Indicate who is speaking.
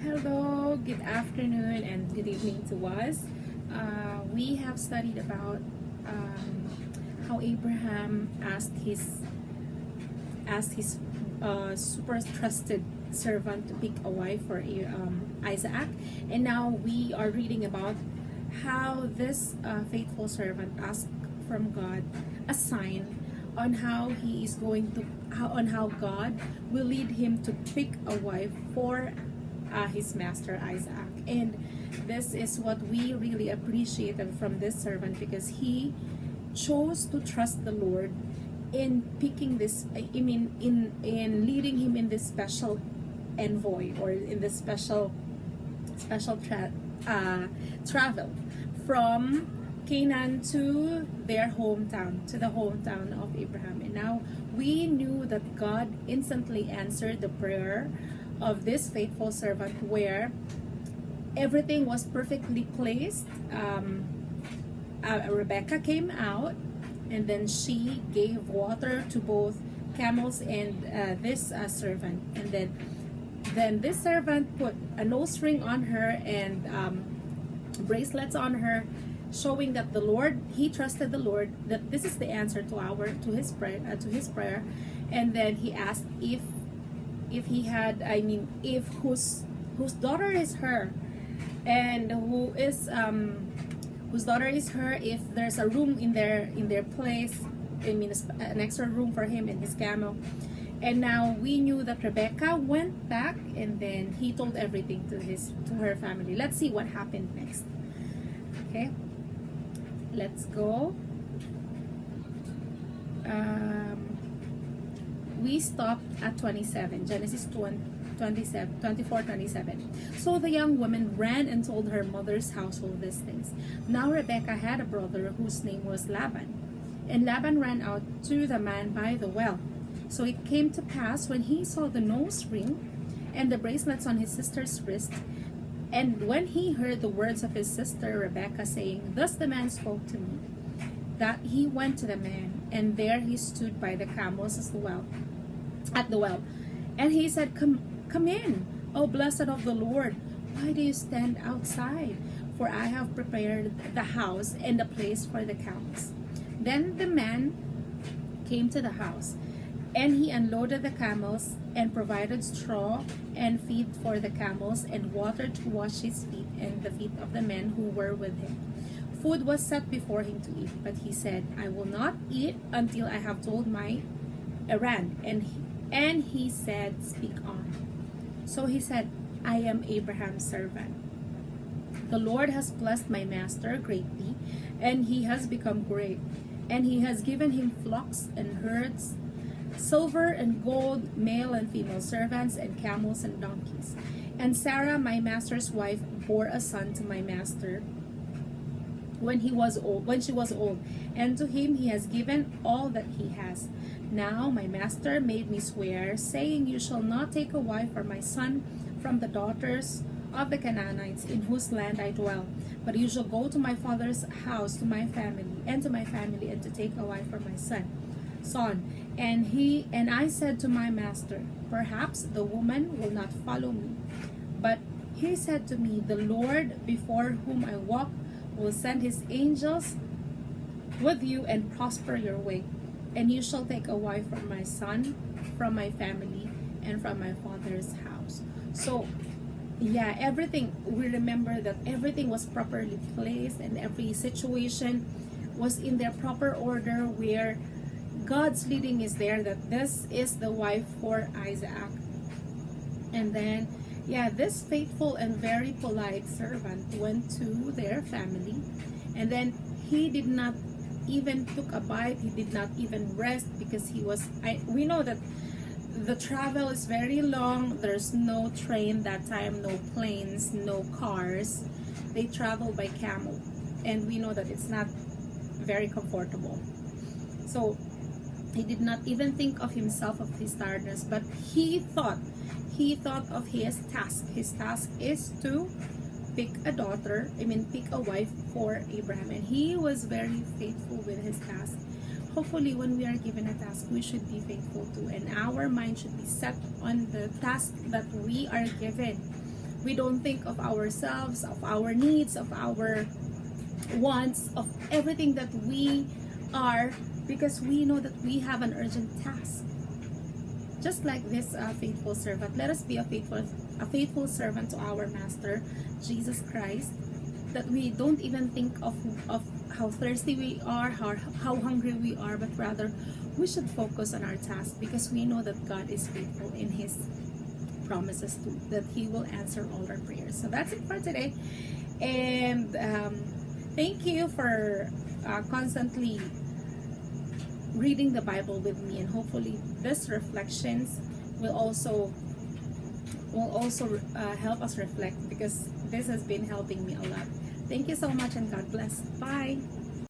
Speaker 1: Hello, good afternoon, and good evening to us. We have studied about how Abraham asked his super trusted servant to pick a wife for Isaac, and now we are reading about how this faithful servant asked from God a sign on how he is going to how God will lead him to pick a wife for his master Isaac. And this is what we really appreciated from this servant, because he chose to trust the Lord in picking this, in leading him in this special envoy, or in this travel from Canaan to their hometown, to the hometown of Abraham. And now we knew that God instantly answered the prayer of this faithful servant, where everything was perfectly placed. Rebecca came out, and then she gave water to both camels and this servant. And then this servant put a nose ring on her and bracelets on her, showing that he trusted the Lord, that this is the answer to his prayer. And then he asked if he had, if whose daughter is her, and whose daughter is her, if there's a room in their place, an extra room for him and his camel. And now we knew that Rebecca went back, and then he told everything to her family. Let's see what happened next. Okay, let's go. We stopped at 27, Genesis 24:27. So the young woman ran and told her mother's household these things. Now Rebekah had a brother whose name was Laban. And Laban ran out to the man by the well. So it came to pass, when he saw the nose ring and the bracelets on his sister's wrist, and when he heard the words of his sister Rebekah saying, "Thus the man spoke to me," that he went to the man, and there he stood by the camels at the well. And he said, Come in, O blessed of the Lord. Why do you stand outside? For I have prepared the house and the place for the camels. Then the man came to the house, and he unloaded the camels, and provided straw and feed for the camels, and water to wash his feet and the feet of the men who were with him. Food was set before him to eat, but he said, I will not eat until I have told my errand. And he said, Speak on. So he said, I am Abraham's servant. The Lord has blessed my master greatly, and he has become great. And he has given him flocks and herds, silver and gold, male and female servants, and camels and donkeys. And Sarah, my master's wife, bore a son to my master when she was old, and to him he has given all that he has. Now my master made me swear, saying, You shall not take a wife for my son from the daughters of the Canaanites in whose land I dwell, but you shall go to my father's house, to my family, and to take a wife for my son. And I said to my master, Perhaps the woman will not follow me. But he said to me, The Lord before whom I walk will send his angels with you and prosper your way. And you shall take a wife for my son, from my family, and from my father's house. So, yeah, we remember that everything was properly placed, and every situation was in their proper order, where God's leading is there, that this is the wife for Isaac. And then, this faithful and very polite servant went to their family, and then he did not even took a bite. He did not even rest, because we know that the travel is very long. There's no train that time, no planes, no cars. They travel by camel, and we know that it's not very comfortable. So he did not even think of himself, of his tiredness, but he thought of his task. His task is to pick a wife for Abraham. And he was very faithful with his task. Hopefully, when we are given a task, we should be faithful too, and our mind should be set on the task that we are given. We don't think of ourselves, of our needs, of our wants, of everything that we are, because we know that we have an urgent task. Just like this faithful servant, let us be a faithful servant to our Master, Jesus Christ, that we don't even think of how thirsty we are, how hungry we are, but rather we should focus on our task, because we know that God is faithful in His promises too, that He will answer all our prayers. So that's it for today, and thank you for constantly reading the Bible with me, and hopefully this reflections will also help us reflect, because this has been helping me a lot. Thank you so much, and God bless. Bye.